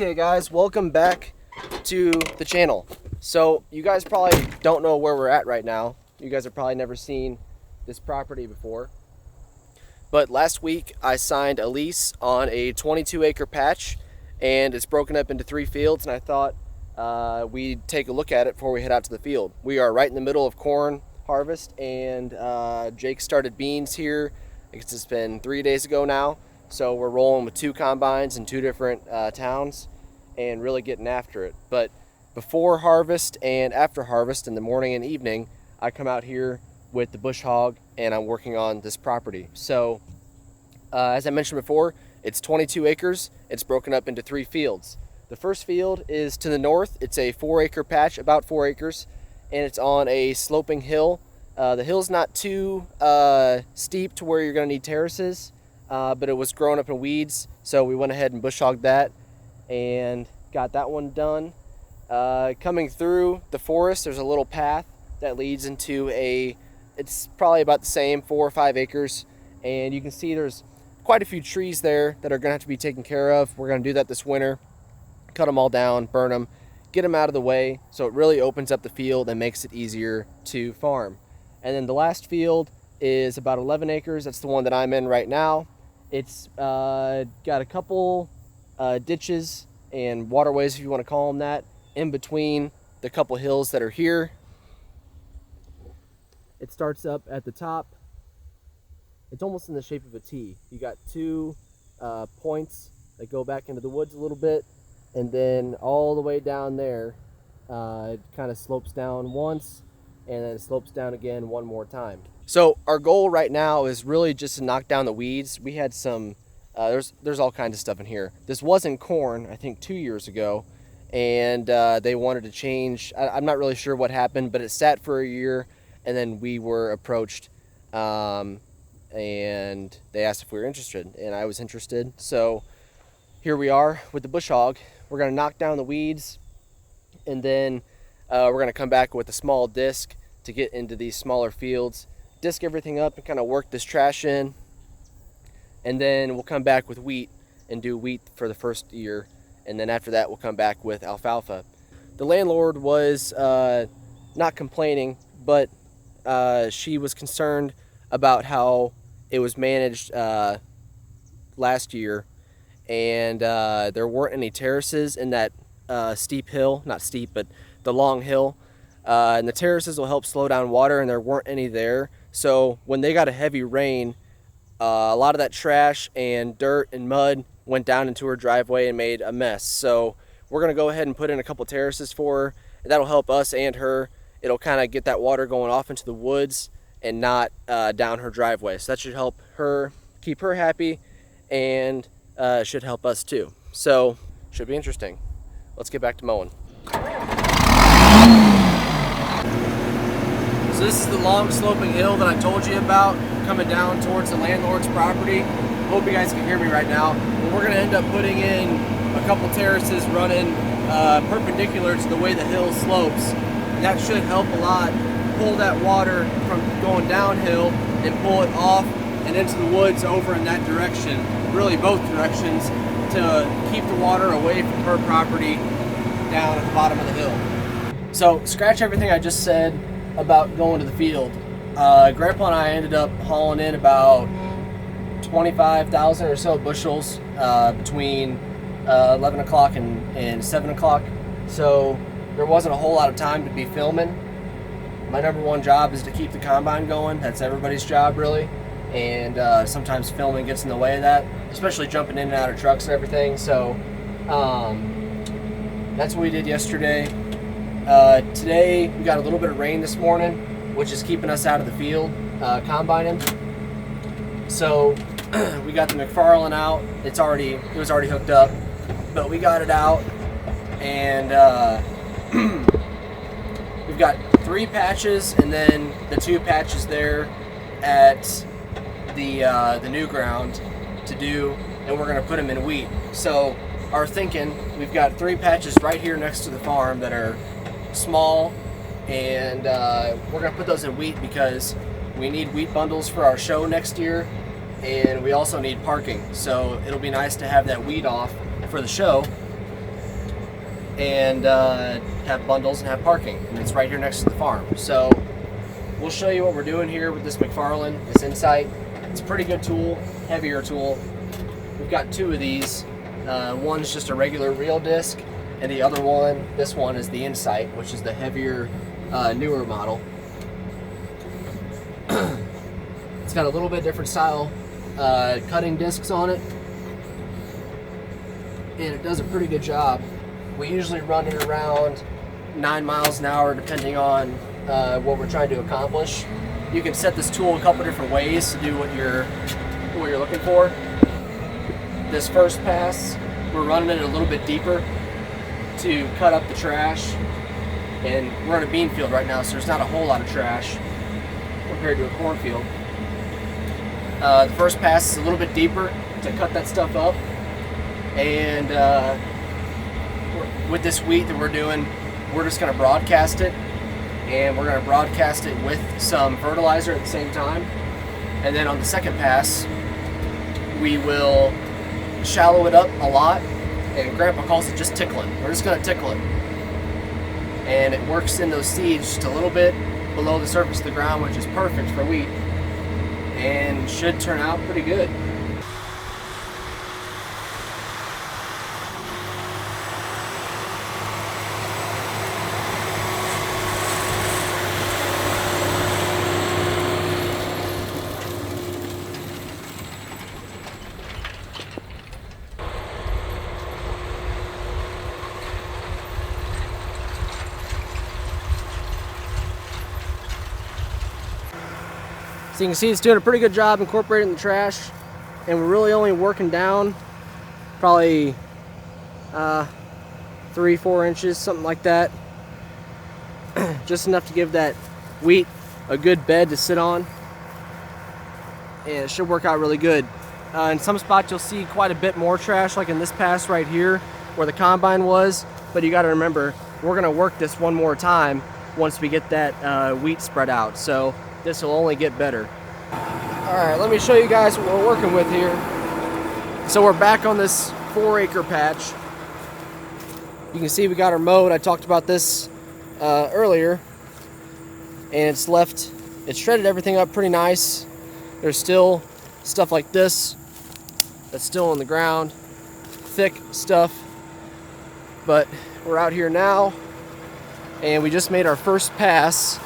Okay guys, welcome back to the channel. So you guys probably don't know where we're at right now. You guys have probably never seen this property before. But last week I signed a lease on a 22-acre patch, and it's broken up into 3 fields, and I thought we'd take a look at it before we head out to the field. We are right in the middle of corn harvest, and Jake started beans here. I guess it's been 3 days ago now. So we're rolling with 2 combines in 2 different towns and really getting after it. But before harvest and after harvest, in the morning and evening, I come out here with the bush hog and I'm working on this property. So as I mentioned before, it's 22 acres. It's broken up into 3 fields. The first field is to the north. It's a 4-acre patch, about 4 acres, and it's on a sloping hill. The hill's not too steep to where you're going to need terraces. But it was growing up in weeds, so we went ahead and bush hogged that and got that one done. Coming through the forest, there's a little path that leads into it's probably about the same 4 or 5 acres, and you can see there's quite a few trees there that are going to have to be taken care of. We're going to do that this winter, cut them all down, burn them, get them out of the way, so it really opens up the field and makes it easier to farm. And then the last field is about 11 acres. That's the one that I'm in right now. It's got a couple ditches and waterways, if you want to call them that, in between the couple hills that are here. It starts up at the top. It's almost in the shape of a T. You got 2 points that go back into the woods a little bit, and then all the way down there, it kind of slopes down once, and then it slopes down again one more time. So our goal right now is really just to knock down the weeds. We had some, there's all kinds of stuff in here. This wasn't corn, I think 2 years ago, and they wanted to change. I'm not really sure what happened, but it sat for a year, and then we were approached, and they asked if we were interested, and I was interested. So here we are with the bush hog. We're gonna knock down the weeds, and then we're gonna come back with a small disc to get into these smaller fields, disc everything up and kind of work this trash in, and then we'll come back with wheat and do wheat for the first year, and then after that we'll come back with alfalfa. The landlord was not complaining, but she was concerned about how it was managed last year, and there weren't any terraces in that steep hill, not steep, but the long hill, and the terraces will help slow down water, and there weren't any there. So when they got a heavy rain, a lot of that trash and dirt and mud went down into her driveway and made a mess. So we're going to go ahead and put in a couple terraces for her, and that'll help us and her. It'll kind of get that water going off into the woods and not down her driveway. So that should help her, keep her happy, and should help us too. So should be interesting. Let's get back to mowing. So this is the long sloping hill that I told you about, coming down towards the landlord's property. Hope you guys can hear me right now. But we're going to end up putting in a couple terraces running perpendicular to the way the hill slopes. And that should help a lot pull that water from going downhill and pull it off and into the woods over in that direction, really both directions, to keep the water away from her property down at the bottom of the hill. So scratch everything I just said about going to the field. Grandpa and I ended up hauling in about 25,000 or so bushels between 11 o'clock and 7 o'clock. So there wasn't a whole lot of time to be filming. My number one job is to keep the combine going. That's everybody's job, really. And sometimes filming gets in the way of that, especially jumping in and out of trucks and everything. So that's what we did yesterday. Today we got a little bit of rain this morning, which is keeping us out of the field combining. So we got the McFarlane out. It was already hooked up, but we got it out, and we've got 3 patches, and then the 2 patches there at the new ground to do, and we're gonna put them in wheat. So our thinking, we've got 3 patches right here next to the farm that are small, and we're gonna put those in wheat because we need wheat bundles for our show next year, and we also need parking. So it'll be nice to have that wheat off for the show, and have bundles and have parking. And it's right here next to the farm. So we'll show you what we're doing here with this McFarlane, this Incite. It's a pretty good tool, heavier tool. We've got two of these. One's just a regular reel disc, and the other one, this one, is the Incite, which is the heavier, newer model. It's got a little bit different style cutting discs on it, and it does a pretty good job. We usually run it around 9 miles an hour depending on what we're trying to accomplish. You can set this tool a couple different ways to do what you're looking for. This first pass, we're running it a little bit deeper to cut up the trash, and we're in a bean field right now, so there's not a whole lot of trash compared to a cornfield. The first pass is a little bit deeper to cut that stuff up, and with this wheat that we're doing, we're just going to broadcast it, and we're going to broadcast it with some fertilizer at the same time. And then on the second pass, we will shallow it up a lot, and Grandpa calls it just tickling. We're just going to tickle it, and it works in those seeds just a little bit below the surface of the ground, which is perfect for wheat and should turn out pretty good. So you can see it's doing a pretty good job incorporating the trash, and we're really only working down probably 3-4 inches, something like that. Just enough to give that wheat a good bed to sit on, and it should work out really good. In some spots you'll see quite a bit more trash, like in this pass right here where the combine was, but you got to remember, we're going to work this one more time once we get that wheat spread out, so this will only get better. Alright, let me show you guys what we're working with here. So we're back on this 4-acre patch. You can see we got her mowed. I talked about this earlier, and it's shredded everything up pretty nice. There's still stuff like this that's still on the ground, thick stuff, but we're out here now, and we just made our first pass.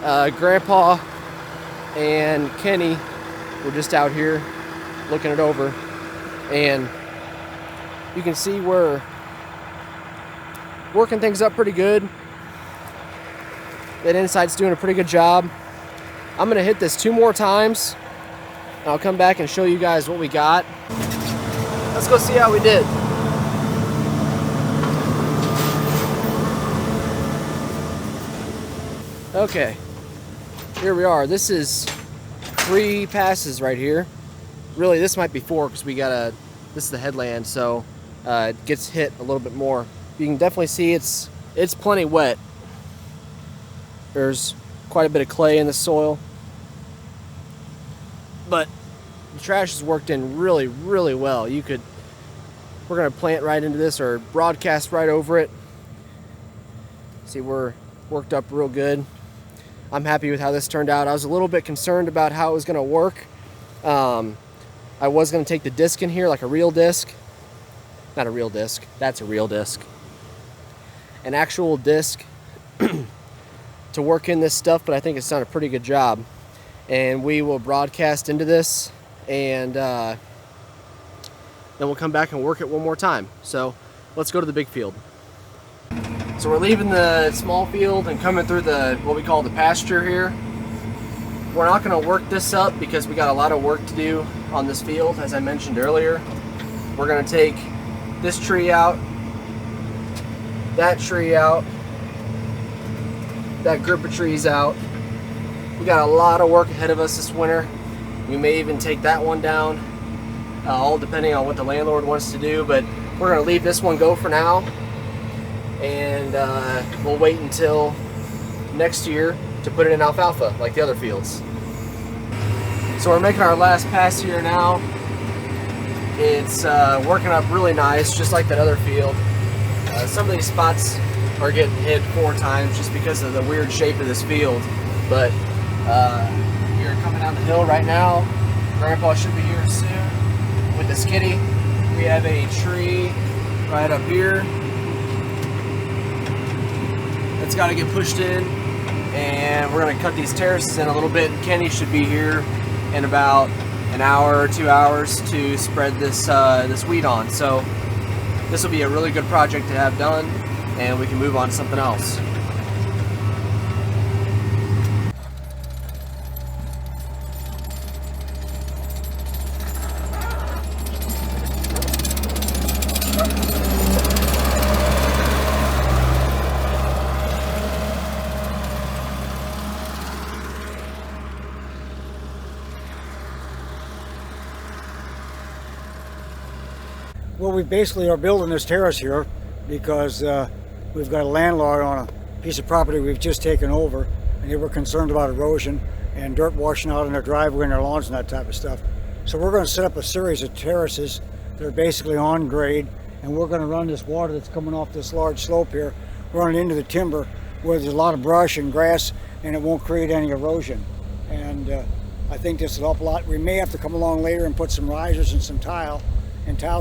Grandpa and Kenny were just out here looking it over, and you can see we're working things up pretty good. That Incite's doing a pretty good job. I'm gonna hit this 2 more times, and I'll come back and show you guys what we got. Let's go see how we did. Okay, here we are. This is 3 passes right here. Really, this might be 4 because this is the headland, so it gets hit a little bit more. You can definitely see it's plenty wet. There's quite a bit of clay in the soil, but the trash has worked in really, really well. We're gonna plant right into this or broadcast right over it. See, we're worked up real good. I'm happy with how this turned out. I was a little bit concerned about how it was gonna work. I was gonna take the disc in here, like a real disc. Not a real disc, that's a real disc. An actual disc to work in this stuff, but I think it's done a pretty good job. And we will broadcast into this, and then we'll come back and work it one more time. So let's go to the big field. So we're leaving the small field and coming through what we call the pasture here. We're not going to work this up because we got a lot of work to do on this field, as I mentioned earlier. We're going to take this tree out, that tree out, that group of trees out. We got a lot of work ahead of us this winter. We may even take that one down, all depending on what the landlord wants to do, but we're going to leave this one go for now. And we'll wait until next year to put it in alfalfa like the other fields. So we're making our last pass here now. It's working up really nice, just like that other field. Some of these spots are getting hit 4 times just because of the weird shape of this field. But you're coming down the hill right now. Grandpa should be here soon with the skiddy. We have a tree right up here that's got to get pushed in, and we're going to cut these terraces in a little bit. Kenny should be here in about an hour or 2 hours to spread this this weed on. So this will be a really good project to have done, and we can move on to something else. Well, we basically are building this terrace here because we've got a landlord on a piece of property we've just taken over, and they were concerned about erosion and dirt washing out in their driveway and their lawns and that type of stuff. So we're going to set up a series of terraces that are basically on grade, and we're going to run this water that's coming off this large slope here, run it into the timber where there's a lot of brush and grass, and it won't create any erosion. And I think this will help a lot. We may have to come along later and put some risers and some tile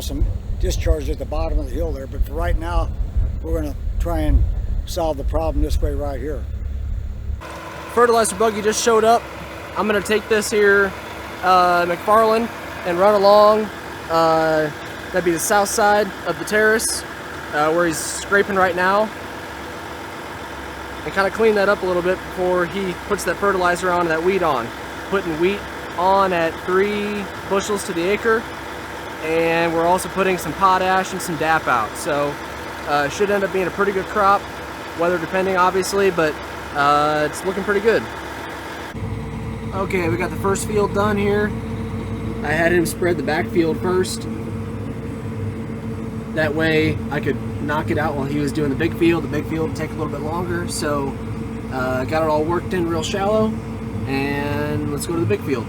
some discharge at the bottom of the hill there, but for right now we're going to try and solve the problem this way right here. Fertilizer buggy just showed up. I'm going to take this here McFarlane and run along. That'd be the south side of the terrace where he's scraping right now, and kind of clean that up a little bit before he puts that fertilizer on and that wheat on. Putting wheat on at 3 bushels to the acre, and we're also putting some potash and some DAP out. So should end up being a pretty good crop, weather depending obviously, but it's looking pretty good. Okay, we got the first field done here. I had him spread the back field first. That way I could knock it out while he was doing the big field. The big field would take a little bit longer, so got it all worked in real shallow, and let's go to the big field.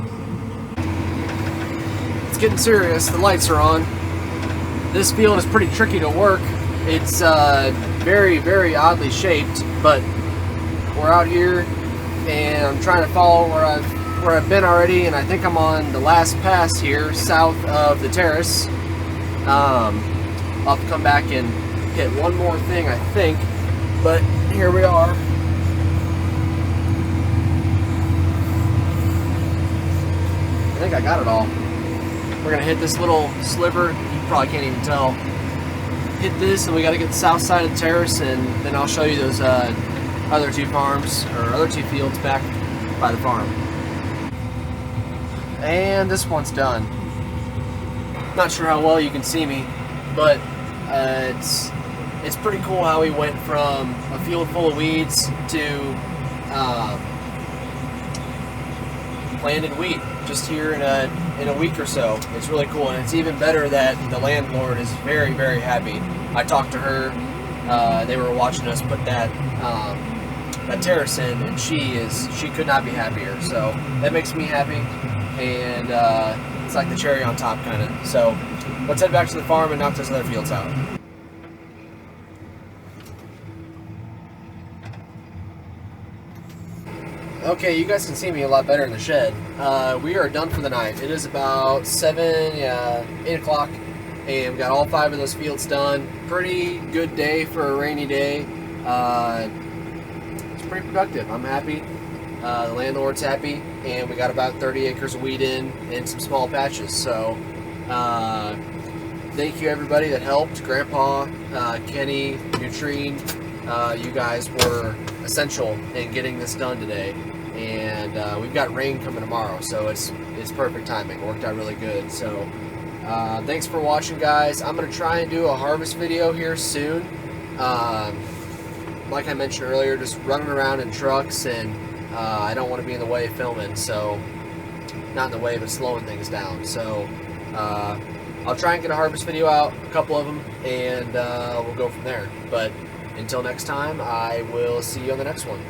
It's getting serious. The lights are on. This field is pretty tricky to work. It's very, very oddly shaped, but we're out here and I'm trying to follow where I've been already, and I think I'm on the last pass here south of the terrace. I'll have to come back and hit one more thing, I think, but here we are. I think I got it all. We're gonna hit this little sliver. You probably can't even tell. Hit this, and we got to get the south side of the terrace, and then I'll show you those other 2 farms, or other 2 fields back by the farm. And this one's done. Not sure how well you can see me, but it's pretty cool how we went from a field full of weeds to planted wheat just here in a week or so. It's really cool, and it's even better that the landlord is very, very happy. I talked to her. They were watching us put that terrace in, and she could not be happier. So that makes me happy, and it's like the cherry on top, kind of. So let's head back to the farm and knock those other fields out. Okay, you guys can see me a lot better in the shed. We are done for the night. It is about 8 o'clock, and we got all 5 of those fields done. Pretty good day for a rainy day. It's pretty productive. I'm happy. The landlord's happy, and we got about 30 acres of wheat in some small patches. So thank you everybody that helped. Grandpa, Kenny, Nutrine, you guys were essential in getting this done today. And we've got rain coming tomorrow, so it's perfect timing. It worked out really good. So thanks for watching, guys. I'm gonna try and do a harvest video here soon. Like I mentioned earlier, just running around in trucks, and I don't want to be in the way of filming, so not in the way, but slowing things down. So I'll try and get a harvest video out, a couple of them, and we'll go from there. But until next time, I will see you on the next one.